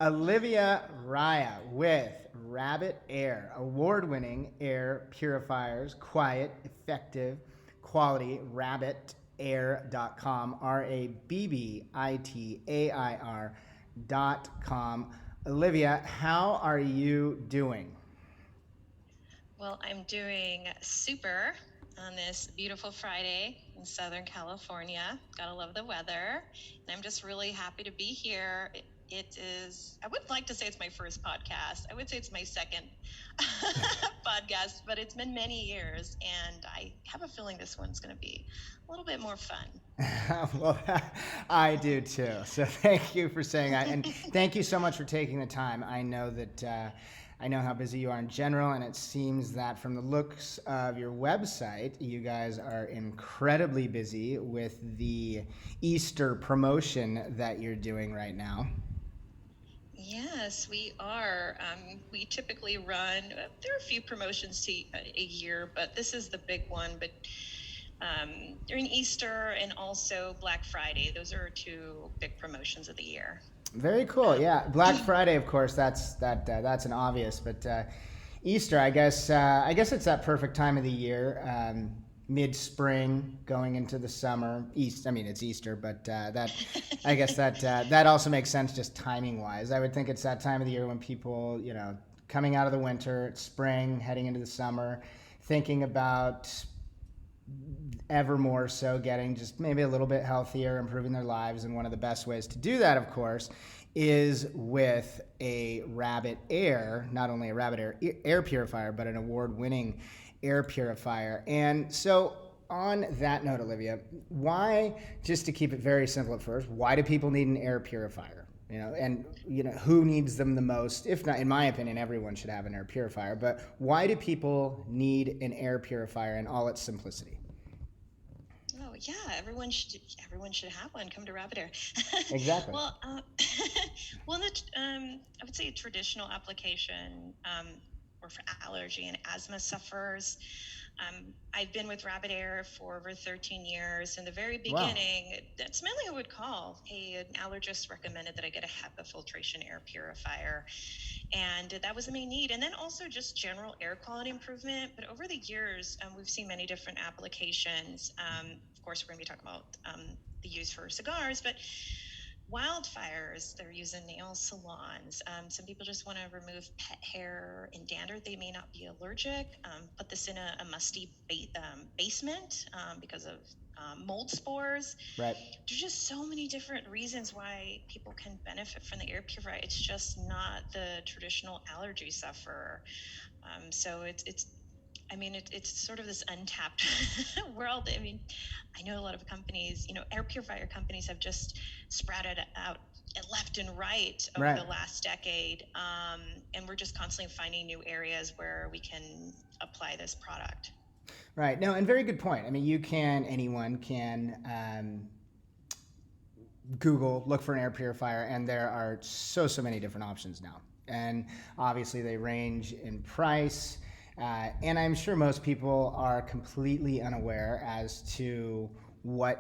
Olivia Raya with RabbitAir Award-Winning Air Purifiers, quiet, effective, quality, RabbitAir.com, RabbitAir.com. Olivia, how are you doing? Well, I'm doing super on this beautiful Friday in Southern California. Gotta love the weather. And I'm just really happy to be here. It is, I would like to say it's my first podcast. I would say it's my second podcast, but it's been many years. And I have a feeling this one's going to be a little bit more fun. Well, I do too. So thank you for saying that. And thank you so much for taking the time. I know that I know how busy you are in general, and it seems that from the looks of your website, you guys are incredibly busy with the Easter promotion that you're doing right now. Yes, we are. We typically run, there are a few promotions a year, but this is the big one. But during Easter and also Black Friday, those are two big promotions of the year. Very cool. Yeah, Black Friday, of course, that's an obvious, but Easter, I guess it's that perfect time of the year, mid-spring going into the summer. I mean, it's Easter, but I guess that also makes sense just timing-wise. I would think it's that time of the year when people, coming out of the winter, it's spring, heading into the summer, thinking about ever more so getting just maybe a little bit healthier, improving their lives. And one of the best ways to do that, of course, is with a RabbitAir, not only a RabbitAir air purifier, but an award-winning air purifier. And so on that note, Olivia, why, just to keep it very simple at first, why do people need an air purifier? Who needs them the most? If not, in my opinion, everyone should have an air purifier. But why do people need an air purifier in all its simplicity? Oh yeah, everyone should have one. Come to RabbitAir. Exactly. Well, I would say a traditional application, or for allergy and asthma sufferers. I've been with RabbitAir for over 13 years. In the very beginning, wow, that's mainly who I would call. An allergist recommended that I get a HEPA filtration air purifier. And that was the main need. And then also just general air quality improvement. But over the years, we've seen many different applications. Of course, we're going to be talking about the use for cigars, but wildfires, they're using nail salons. Some people just want to remove pet hair and dander. They may not be allergic. Put this in a musty basement because of mold spores. Right. There's just so many different reasons why people can benefit from the air purifier. It's just not the traditional allergy sufferer. So it's sort of this untapped world. I mean, I know a lot of companies, air purifier companies have just sprouted out left and right over the last decade. And we're just constantly finding new areas where we can apply this product. Right. No, and very good point. I mean, anyone can Google, look for an air purifier, and there are so many different options now. And obviously they range in price. And I'm sure most people are completely unaware as to why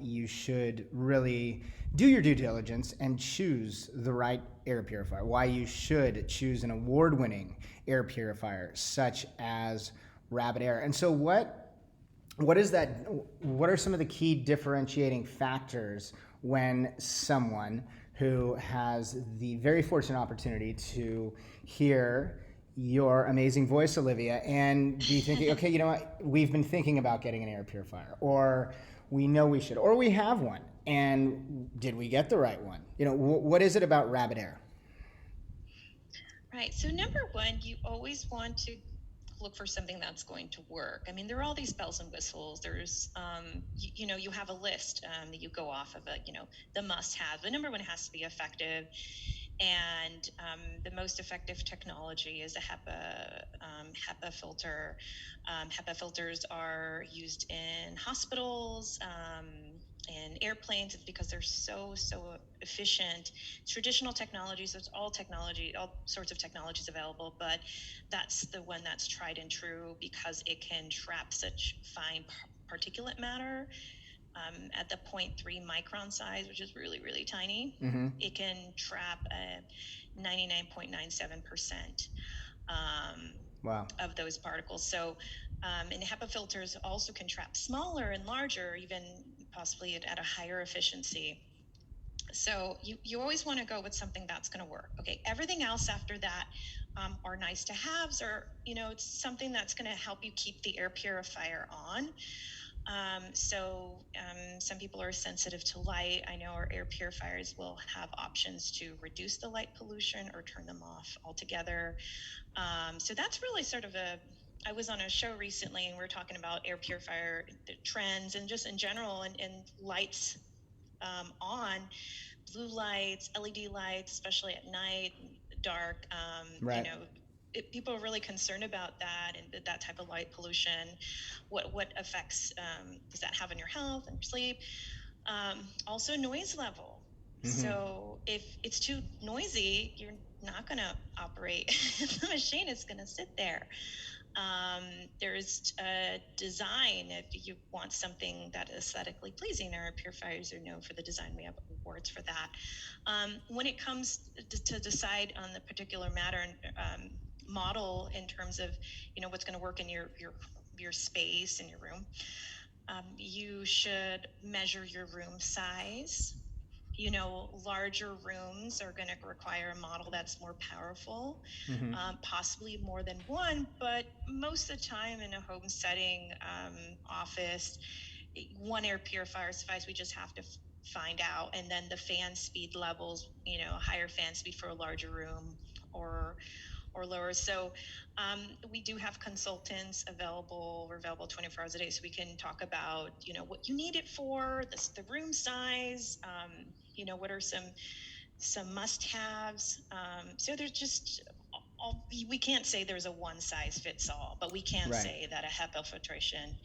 you should really do your due diligence and choose the right air purifier, why you should choose an award-winning air purifier such as RabbitAir. And so what is that? What are some of the key differentiating factors when someone who has the very fortunate opportunity to hear your amazing voice, Olivia, and be thinking, okay, you know what, we've been thinking about getting an air purifier, or we know we should, or we have one, and did we get the right one? What is it about RabbitAir? Right. So number one, you always want to look for something that's going to work. I mean, there are all these bells and whistles. There's, you have a list that you go off of, the must-have. The number one has to be effective. And the most effective technology is a HEPA filter. HEPA filters are used in hospitals, in airplanes, because they're so efficient. Traditional technologies, there's all sorts of technologies available, but that's the one that's tried and true because it can trap such fine particulate matter at the 0.3 micron size, which is really, really tiny, it can trap 99.97% of those particles. So, and HEPA filters also can trap smaller and larger, even possibly at a higher efficiency. So you always want to go with something that's going to work. Okay, everything else after that are nice to haves, or it's something that's going to help you keep the air purifier on. Some people are sensitive to light. I know our air purifiers will have options to reduce the light pollution or turn them off altogether. So that's really sort of I was on a show recently and we were talking about air purifier trends and just in general and lights on blue lights, LED lights, especially at night, dark. Right. People are really concerned about that and that type of light pollution. What effects does that have on your health and your sleep? Also, noise level. So if it's too noisy, you're not going to operate the machine. It's going to sit there. There's a design. If you want something that is aesthetically pleasing, our purifiers are known for the design. We have awards for that. When it comes to decide on the particular matter and model in terms of what's going to work in your space in your room, you should measure your room size. Larger rooms are going to require a model that's more powerful, possibly more than one, but most of the time in a home setting, office, one air purifier suffices. We just have to find out. And then the fan speed levels, higher fan speed for a larger room or lower. So we do have consultants available. We're available 24 hours a day, so we can talk about what you need it for, the room size, what are some must-haves. So there's just we can't say there's a one size fits all, but we can say that a HEPA filtration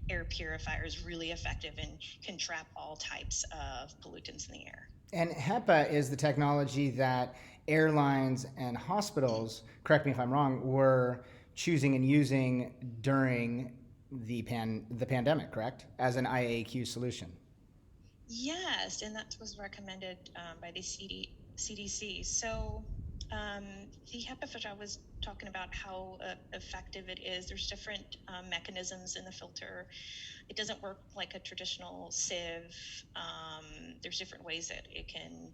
air purifier is really effective and can trap all types of pollutants in the air. And HEPA is the technology that airlines and hospitals, correct me if I'm wrong, were choosing and using during the pandemic, correct? As an IAQ solution. Yes, and that was recommended by the CDC. So the HEPA filter, I was talking about how effective it is. There's different mechanisms in the filter. It doesn't work like a traditional sieve. There's different ways that it can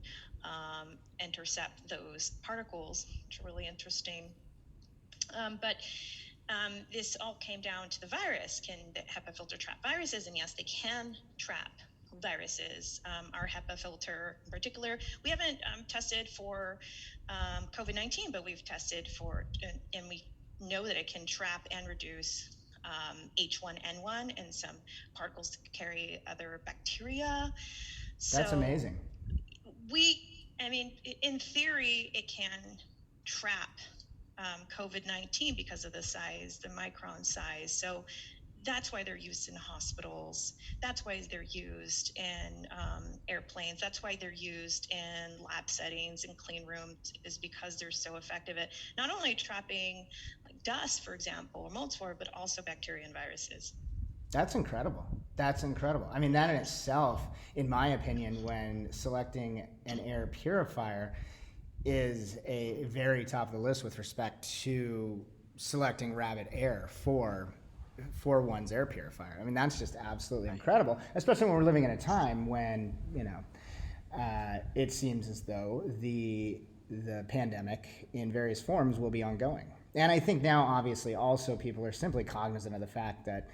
intercept those particles, which are really interesting. But this all came down to the virus. Can the HEPA filter trap viruses? And yes, they can trap viruses. Our HEPA filter in particular, we haven't tested for COVID-19, but we've tested for, and we know that it can trap and reduce H1N1 and some particles that carry other bacteria. That's amazing. In theory, it can trap COVID-19 because of the size, the micron size. So that's why they're used in hospitals. That's why they're used in airplanes. That's why they're used in lab settings and clean rooms, is because they're so effective at not only trapping like dust, for example, or mold spore, but also bacteria and viruses. That's incredible. That's incredible. I mean, that in itself, in my opinion, when selecting an air purifier, is a very top of the list with respect to selecting RabbitAir for one's air purifier. I mean, that's just absolutely incredible, especially when we're living in a time when it seems as though the pandemic in various forms will be ongoing. And I think now, obviously, also people are simply cognizant of the fact that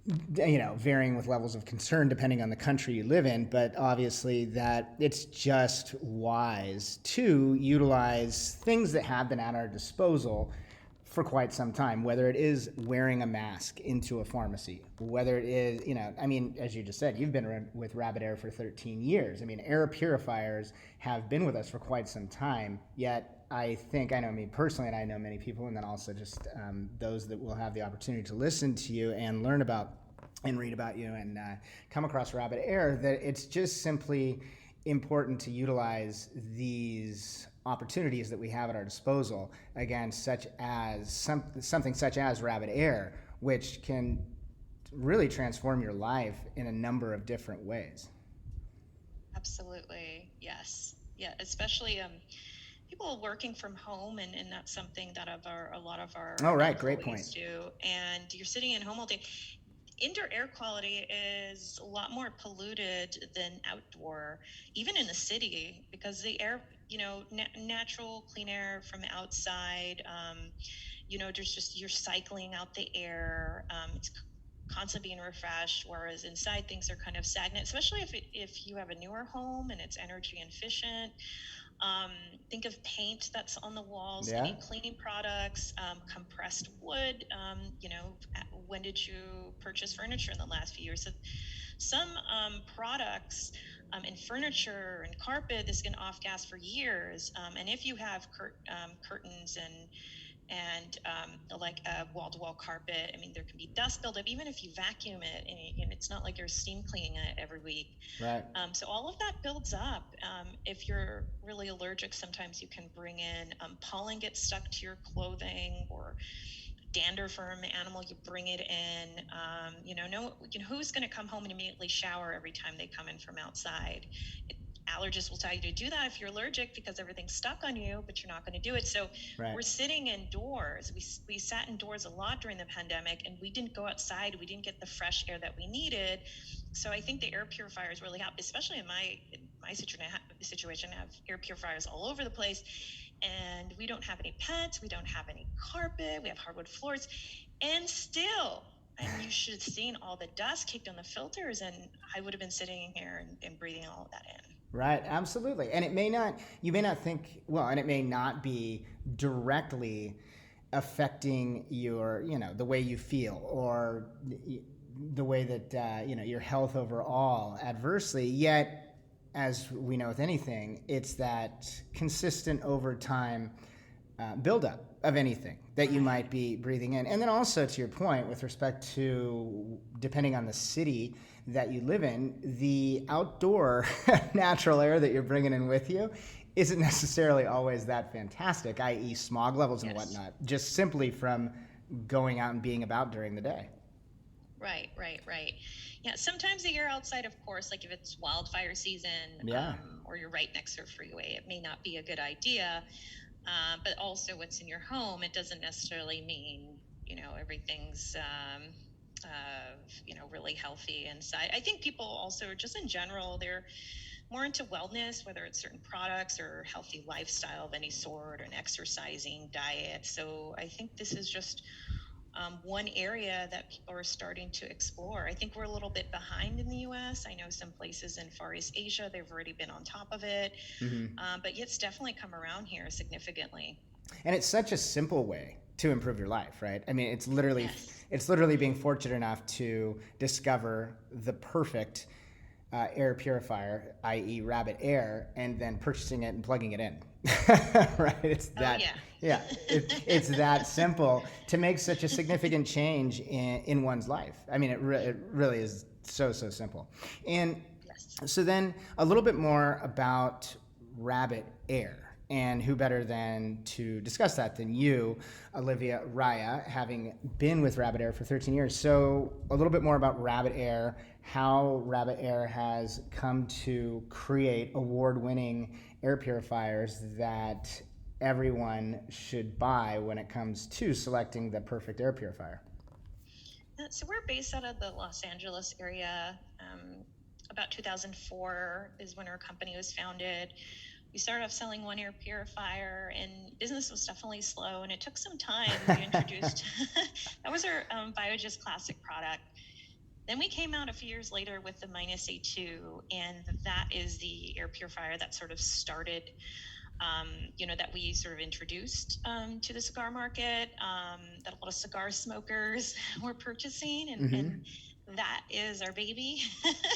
varying with levels of concern depending on the country you live in, but obviously that it's just wise to utilize things that have been at our disposal for quite some time, whether it is wearing a mask into a pharmacy, whether it is, as you just said, you've been with RabbitAir for 13 years. I mean, air purifiers have been with us for quite some time, yet I know me personally, and I know many people, and then also just those that will have the opportunity to listen to you and learn about and read about you and come across RabbitAir, that it's just simply important to utilize these opportunities that we have at our disposal, again, such as something such as RabbitAir, which can really transform your life in a number of different ways. Absolutely. Yes. Yeah. Especially people working from home, and that's something that a lot of our Oh, right. Great point. employees do. And you're sitting in home all day. Indoor air quality is a lot more polluted than outdoor, even in the city, because the air, natural clean air from outside, there's just, you're cycling out the air. It's constantly being refreshed, whereas inside things are kind of stagnant, especially if you have a newer home and it's energy efficient. Think of paint that's on the walls, any cleaning products, compressed wood. When did you purchase furniture in the last few years? So some products in furniture and carpet, this can off gas for years. And if you have curtains and like a wall-to-wall carpet, I mean, there can be dust buildup even if you vacuum it, and it's not like you're steam cleaning it every week. Right. So all of that builds up. If you're really allergic, sometimes you can bring in pollen gets stuck to your clothing, or dander from an animal, you bring it in. Who's going to come home and immediately shower every time they come in from outside? Allergists will tell you to do that if you're allergic, because everything's stuck on you, but you're not going to do it. So We're sitting indoors. We sat indoors a lot during the pandemic, and we didn't go outside. We didn't get the fresh air that we needed. So I think the air purifiers really help, especially in my situation. I have air purifiers all over the place, and we don't have any pets. We don't have any carpet. We have hardwood floors, and still, and you should have seen all the dust kicked on the filters, and I would have been sitting here and breathing all of that in. Right, absolutely. And you may not think, well, and it may not be directly affecting your, the way you feel, or the way that, your health overall adversely. Yet, as we know with anything, it's that consistent over time buildup of anything that you might be breathing in. And then also, to your point, with respect to, depending on the city that you live in, the outdoor natural air that you're bringing in with you isn't necessarily always that fantastic, i.e. smog levels and whatnot, just simply from going out and being about during the day. Right. Yeah, sometimes the air outside, of course, like if it's wildfire season, or you're right next to a freeway, it may not be a good idea. But also what's in your home, it doesn't necessarily mean, everything's, really healthy inside. I think people also, just in general, they're more into wellness, whether it's certain products or healthy lifestyle of any sort, or an exercising diet. So I think this is just one area that people are starting to explore. I think we're a little bit behind in the U.S. I know some places in Far East Asia, they've already been on top of it, but it's definitely come around here significantly. And it's such a simple way to improve your life, right? I mean, it's literally being fortunate enough to discover the perfect air purifier, i.e. RabbitAir, and then purchasing it and plugging it in. Right? It's that. It's that simple to make such a significant change in one's life. I mean, it really is so simple. And so then a little bit more about RabbitAir. And who better than to discuss that than you, Olivia Raya, having been with RabbitAir for 13 years. So a little bit more about RabbitAir, how RabbitAir has come to create award-winning air purifiers that everyone should buy when it comes to selecting the perfect air purifier. So we're based out of the Los Angeles area. About 2004 is when our company was founded. We started off selling one air purifier, and business was definitely slow, and it took some time. We introduced, that was our Biogist Classic product. Then we came out a few years later with the Minus A2, and that is the air purifier that sort of started, that we sort of introduced to the cigar market, that a lot of cigar smokers were purchasing, and that is our baby.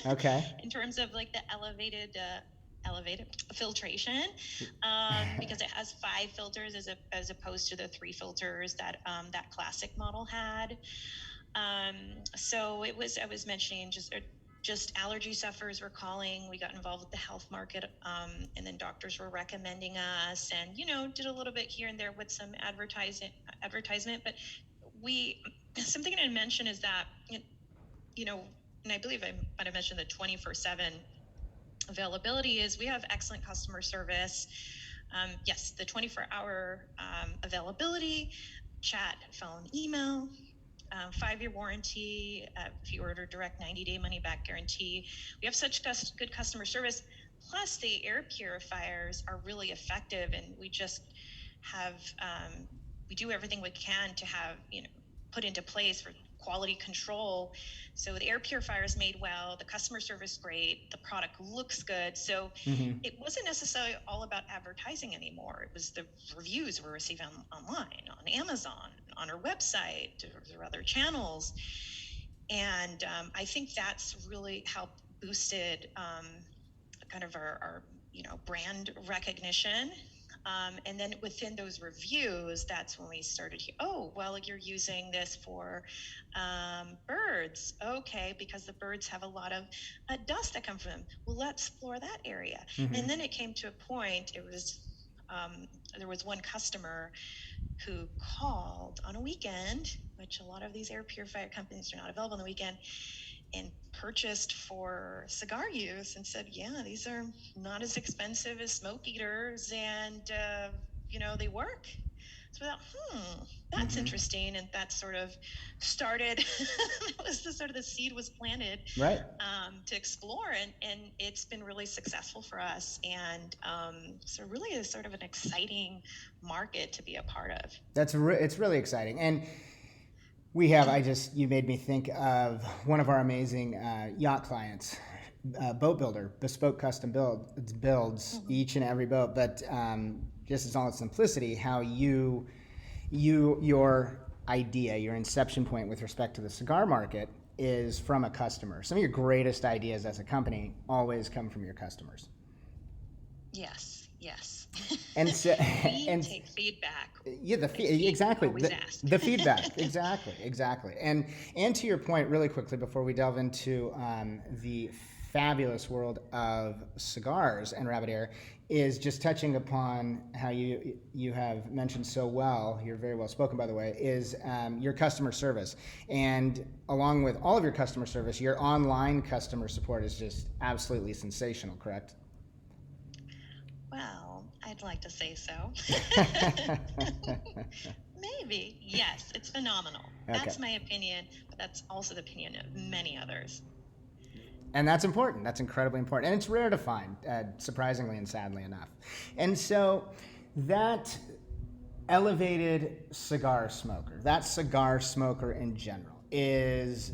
Okay. In terms of like the elevated filtration, because it has 5 filters as opposed to the 3 filters that that classic model had. So I was mentioning just allergy sufferers were calling. We got involved with the health market, and then doctors were recommending us, and did a little bit here and there with some advertisement. But something I mentioned is that and I believe I might have mentioned the 24/7 availability is we have excellent customer service. Yes, the 24-hour availability, chat, phone, email, 5-year warranty. If you order direct, 90-day money back guarantee. We have such good customer service. Plus, the air purifiers are really effective, and we just have we do everything we can to have put into place for quality control. So the air purifier is made well, the customer service great, the product looks good. So it wasn't necessarily all about advertising anymore. It was the reviews we're receiving online, on Amazon, on our website, or other channels. And I think that's really helped boosted kind of our brand recognition. And then within those reviews, that's when we started, oh, well, you're using this for birds. Okay, because the birds have a lot of dust that comes from them. Well, let's explore that area. And then it came to a point, there was one customer who called on a weekend, which a lot of these air purifier companies are not available on the weekend, and purchased for cigar use and said, yeah, these are not as expensive as smoke eaters, and they work. So I thought, that's interesting, and that sort of started that was the seed was planted, right, to explore, and it's been really successful for us, and so really is sort of an exciting market to be a part of. It's really exciting. And you made me think of one of our amazing yacht clients, boat builder, bespoke custom builds each and every boat. But just in all its simplicity, how your idea, your inception point with respect to the cigar market is from a customer. Some of your greatest ideas as a company always come from your customers. Yes. And so, take feedback. Yeah, exactly. The feedback, exactly. And to your point, really quickly before we delve into the fabulous world of cigars and RabbitAir, is just touching upon how you have mentioned so well. You're very well spoken, by the way. Is your customer service, and along with all of your customer service, your online customer support is just absolutely sensational. Correct? Well, I'd like to say so. Maybe. Yes, it's phenomenal. Okay. That's my opinion, but that's also the opinion of many others. And that's important. That's incredibly important. And it's rare to find, surprisingly and sadly enough. And so that elevated cigar smoker, that cigar smoker in general, it's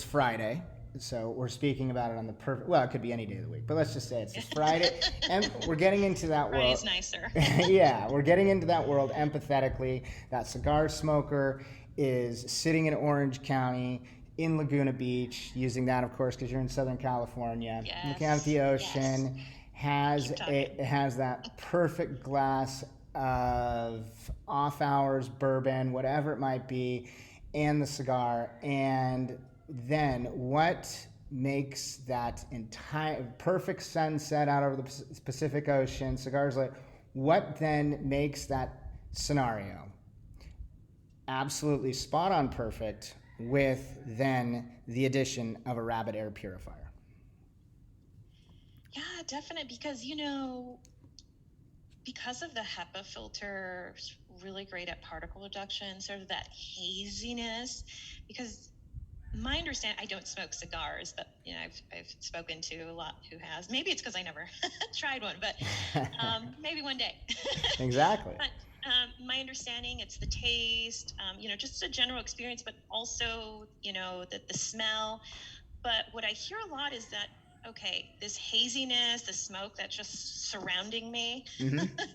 Friday. So we're speaking about it on the perfect, well, it could be any day of the week, but let's just say it's Friday, and we're getting into that world. Friday's nicer. Yeah, we're getting into that world empathetically. That cigar smoker is sitting in Orange County, in Laguna Beach, using that, of course, because you're in Southern California, looking out at the ocean, has that perfect glass of off hours bourbon, whatever it might be, and the cigar. And then what makes that entire perfect sunset out over the Pacific Ocean, cigars lit, what then makes that scenario absolutely spot on perfect with then the addition of a RabbitAir purifier? Yeah, definitely, because because of the HEPA filter, it's really great at particle reduction, sort of that haziness. Because my understanding, I don't smoke cigars, but I've spoken to a lot who has. Maybe it's because I never tried one, but maybe one day. Exactly. But my understanding, it's the taste, just a general experience, but also, the smell. But what I hear a lot is that, okay, this haziness, the smoke that's just surrounding me,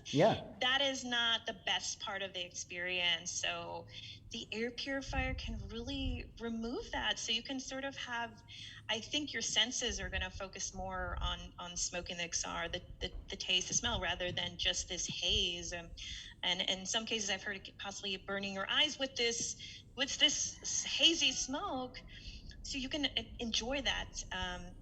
yeah, that is not the best part of the experience. So the air purifier can really remove that. So you can sort of have, I think your senses are going to focus more on smoking the cigar, the taste, the smell, rather than just this haze. And in some cases, I've heard it possibly burning your eyes with this hazy smoke. So you can enjoy that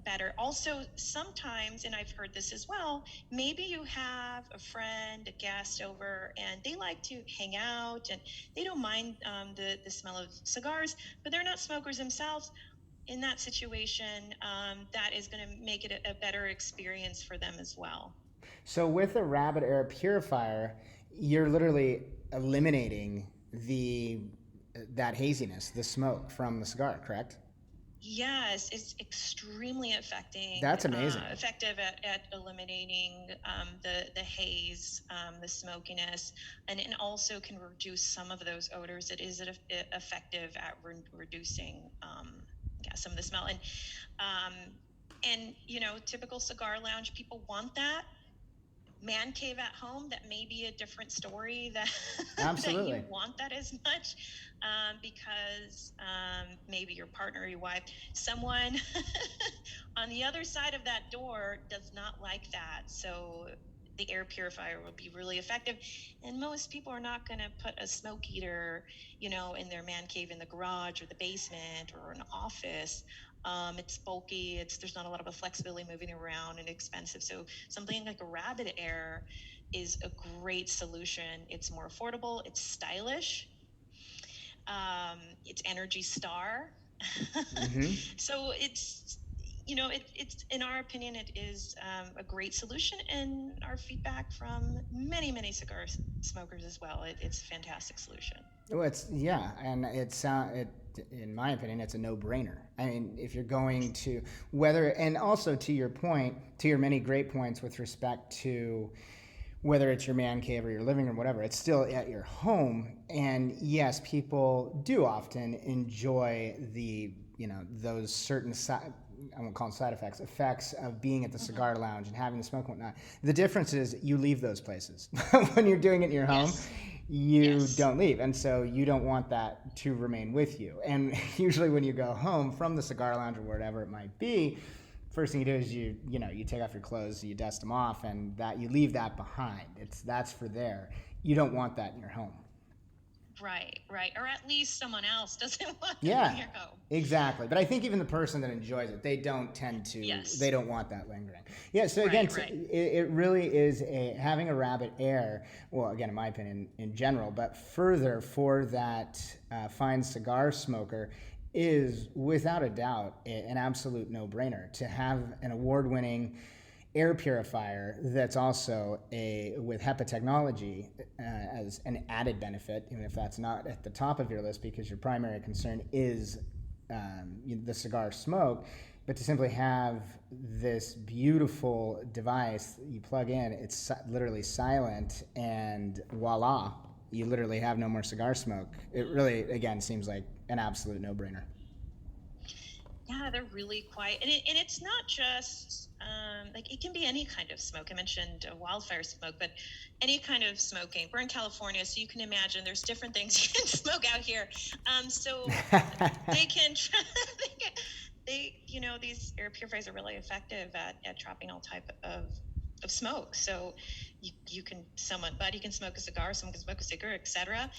better. Also, sometimes, and I've heard this as well, maybe you have a friend, a guest over, and they like to hang out, and they don't mind the smell of cigars, but they're not smokers themselves. in that situation, that is going to make it a better experience for them as well. So with a RabbitAir purifier, you're literally eliminating that haziness, the smoke from the cigar, correct? Yes, it's extremely That's amazing. effective at eliminating the haze, the smokiness, and it also can reduce some of those odors. It is effective at reducing some of the smell. And typical cigar lounge people want that. Man cave at home, that may be a different story, that Absolutely. that you want that as much, because maybe your partner or your wife, someone on the other side of that door does not like that. So the air purifier will be really effective. And most people are not going to put a smoke eater, in their man cave in the garage or the basement or an office. It's bulky. There's not a lot of flexibility moving around and expensive. So something like a RabbitAir is a great solution. It's more affordable. It's stylish. It's Energy Star. Mm-hmm. So it's in our opinion, it is a great solution, and our feedback from many, many cigar smokers as well. It's a fantastic solution. Well, and in my opinion, it's a no-brainer. I mean, if you're going to and also to your point, to your many great points with respect to whether it's your man cave or your living room, whatever, it's still at your home. And yes, people do often enjoy those certain I won't call them side effects of being at the cigar lounge and having the smoke and whatnot. The difference is you leave those places. When you're doing it in your home, you don't leave. And so you don't want that to remain with you. And usually when you go home from the cigar lounge or wherever it might be, first thing you do is you take off your clothes, you dust them off, and that you leave that behind. That's for there. You don't want that in your home. Right. Or at least someone else doesn't want it in your home. Exactly. But I think even the person that enjoys it, they don't tend to, they don't want that lingering. Yeah, so again, it really is having a RabbitAir, well, again, in my opinion, in general, but further for that fine cigar smoker, is without a doubt an absolute no-brainer to have an award-winning air purifier that's also with HEPA technology as an added benefit, even if that's not at the top of your list because your primary concern is the cigar smoke, but to simply have this beautiful device you plug in, it's literally silent, and voila, you literally have no more cigar smoke. It really, again, seems like an absolute no-brainer. Yeah, they're really quiet. And it's not just, it can be any kind of smoke. I mentioned wildfire smoke, but any kind of smoking. We're in California, so you can imagine there's different things you can smoke out here. So these air purifiers are really effective at trapping all type of smoke. So you can smoke a cigar, someone can smoke a cigarette, etc.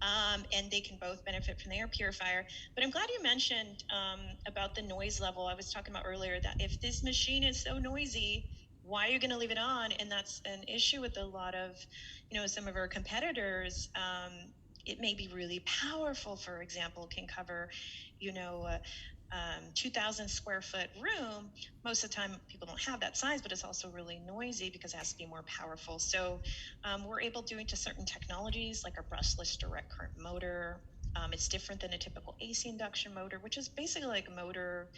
And they can both benefit from the air purifier. But I'm glad you mentioned about the noise level. I was talking about earlier that if this machine is so noisy, why are you going to leave it on? And that's an issue with a lot of, some of our competitors. It may be really powerful, for example, can cover, 2,000 square foot room. Most of the time people don't have that size, but it's also really noisy because it has to be more powerful. So we're able to do into certain technologies like a brushless direct current motor. It's different than a typical AC induction motor, which is basically like a motor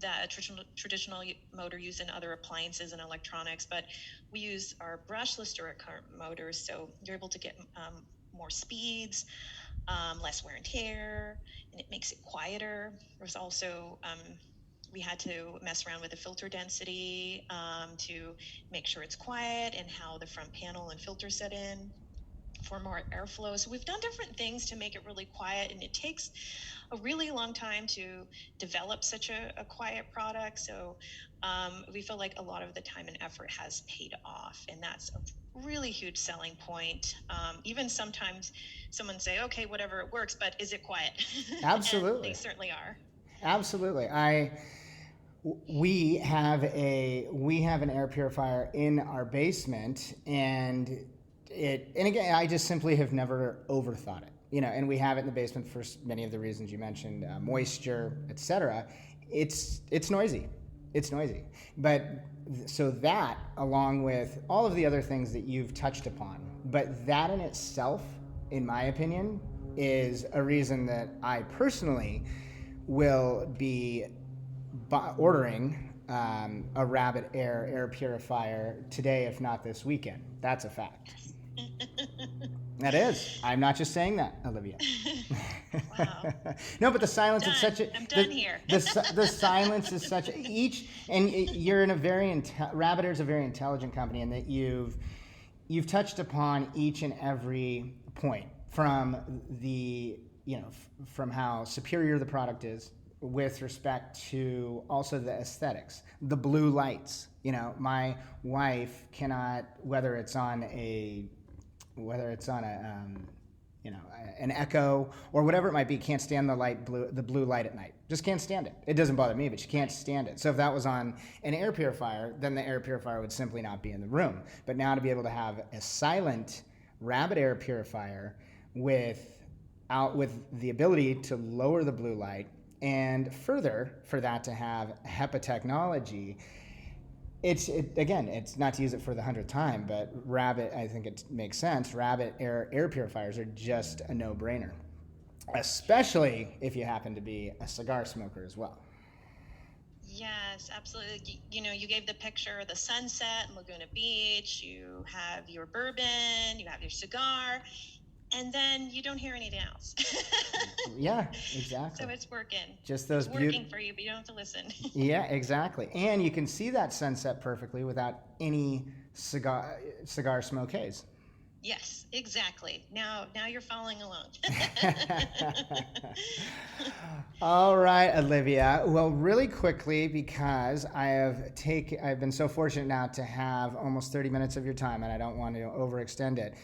that a traditional motor used in other appliances and electronics. But we use our brushless direct current motors, so you're able to get more speeds, less wear and tear, and it makes it quieter. There's also, we had to mess around with the filter density to make sure it's quiet, and how the front panel and filter set in for more airflow. So we've done different things to make it really quiet, and it takes a really long time to develop such a quiet product. So we feel like a lot of the time and effort has paid off, and that's a really huge selling point. Even sometimes someone say, okay, whatever, it works, but is it quiet? Absolutely. They certainly are. Absolutely. We have an air purifier in our basement, and again, I just simply have never overthought it, and we have it in the basement for many of the reasons you mentioned, moisture, etc. it's noisy. It's noisy. But so that, along with all of the other things that you've touched upon, but that in itself, in my opinion, is a reason that I personally will be ordering a RabbitAir air purifier today, if not this weekend. That's a fact. That is. I'm not just saying that, Olivia. Wow. No, but the silence Done. is such a. I'm done here. The silence is such a, and you're in a very RabbitAir is a very intelligent company, in that you've touched upon each and every point, from the from how superior the product is with respect to also the aesthetics, the blue lights. My wife cannot, whether it's on an Echo or whatever it might be, can't stand the blue light at night. Just can't stand it. It doesn't bother me, but she can't stand it. So if that was on an air purifier, then the air purifier would simply not be in the room. But now to be able to have a silent Rabbit air purifier with the ability to lower the blue light, and further for that to have HEPA technology, it's not to use it for the 100th time, but Rabbit, I think it makes sense. RabbitAir air purifiers are just a no-brainer, especially if you happen to be a cigar smoker as well. Yes, absolutely. You gave the picture of the sunset in Laguna Beach. You have your bourbon, you have your cigar, and then you don't hear anything else. Yeah, exactly. So it's working. Just those it's working for you, but you don't have to listen. Yeah, exactly. And you can see that sunset perfectly without any cigar smoke haze. Yes, exactly. Now you're following along. All right, Olivia. Well, really quickly, because I've been so fortunate now to have almost 30 minutes of your time, and I don't want to overextend it.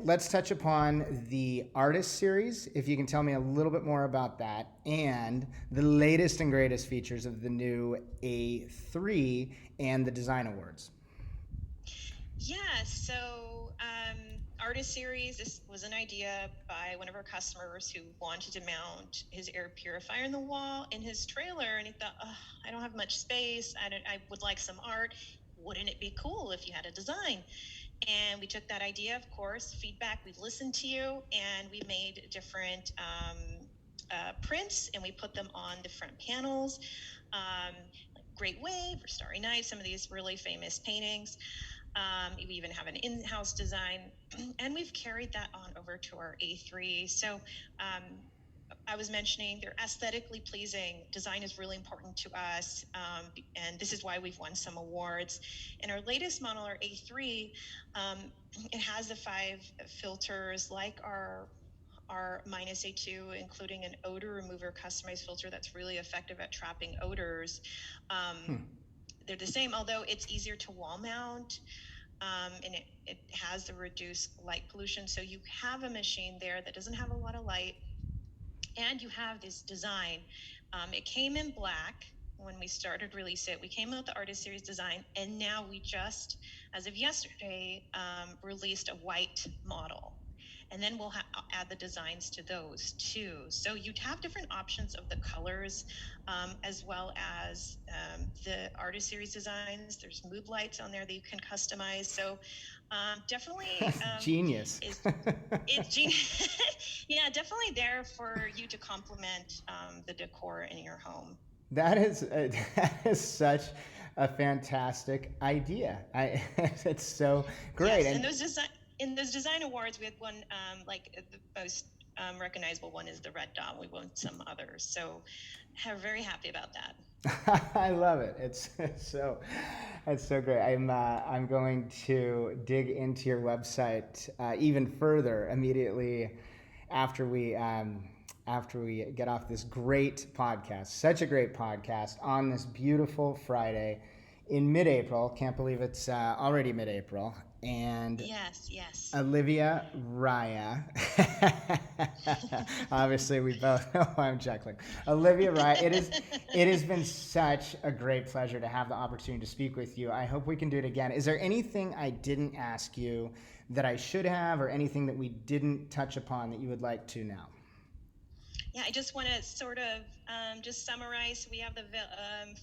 Let's touch upon the artist series, if you can tell me a little bit more about that, and the latest and greatest features of the new A3 and the Design Awards. Yeah, so artist series, this was an idea by one of our customers who wanted to mount his air purifier in the wall in his trailer, and he thought, I don't have much space, I would like some art. Wouldn't it be cool if you had a design? And we took that idea, of course, feedback, we listened to you, and we made different prints, and we put them on the front panels, like Great Wave or Starry Night, some of these really famous paintings. We even have an in-house design, and we've carried that on over to our A3. So I was mentioning they're aesthetically pleasing. Design is really important to us, and this is why we've won some awards. In our latest model, our A3, it has the 5 filters like our -A2, including an odor remover customized filter that's really effective at trapping odors. They're the same, although it's easier to wall mount, and it has the reduced light pollution. So you have a machine there that doesn't have a lot of light, and you have this design. It came in black when we started release it. We came out with the artist series design, and now we just, as of yesterday, released a white model. And then we'll add the designs to those too. So you'd have different options of the colors, as well as the artist series designs. There's mood lights on there that you can customize. So definitely genius. It's genius. Yeah, definitely there for you to complement the decor in your home. That is such a fantastic idea. It's so great. Yes, in those design awards, we had one, the most recognizable one is the red dot. We won some others, so I'm very happy about that. I love it. It's so great. I'm going to dig into your website even further immediately after we get off this great podcast. Such a great podcast on this beautiful Friday in mid-April. Can't believe it's already mid-April. And yes, Olivia Raya. Obviously, we both know I'm chuckling. Olivia Raya, it has been such a great pleasure to have the opportunity to speak with you. I hope we can do it again. Is there anything I didn't ask you that I should have, or anything that we didn't touch upon that you would like to know? Yeah, I just want to sort of just summarize. We have the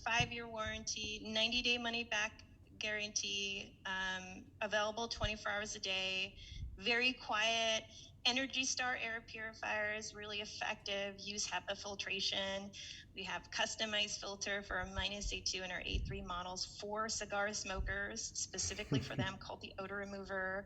5-year warranty, 90-day money-back guarantee, available 24 hours a day, very quiet. Energy Star air purifiers, really effective, use HEPA filtration. We have customized filter for our -A2 and our A3 models for cigar smokers, specifically for them, called the odor remover.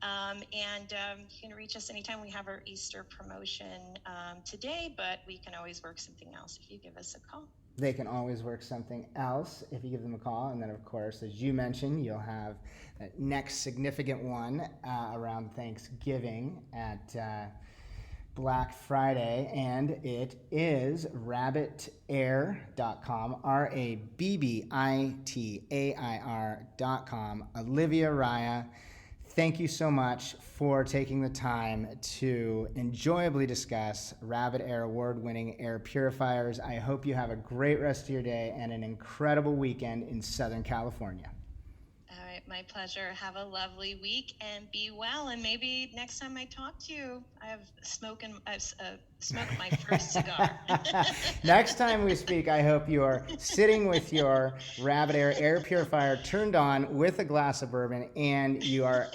You can reach us anytime. We have our Easter promotion today, but we can always work something else if you give us a call. They can always work something else if you give them a call. And then, of course, as you mentioned, you'll have that next significant one around Thanksgiving at Black Friday, and it is RabbitAir.com, RabbitAir.com. Olivia Raya, thank you so much for taking the time to enjoyably discuss RabbitAir Award-Winning Air Purifiers. I hope you have a great rest of your day and an incredible weekend in Southern California. All right, my pleasure. Have a lovely week and be well. And maybe next time I talk to you, I've smoked my first cigar. Next time we speak, I hope you are sitting with your RabbitAir air purifier turned on with a glass of bourbon, and you're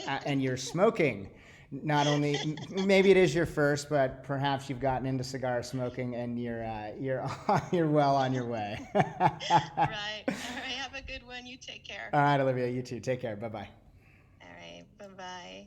smoking. Not only, maybe it is your first, but perhaps you've gotten into cigar smoking and you're well on your way. Right. All right. Have a good one. You take care. All right, Olivia. You too. Take care. Bye-bye. All right. Bye-bye.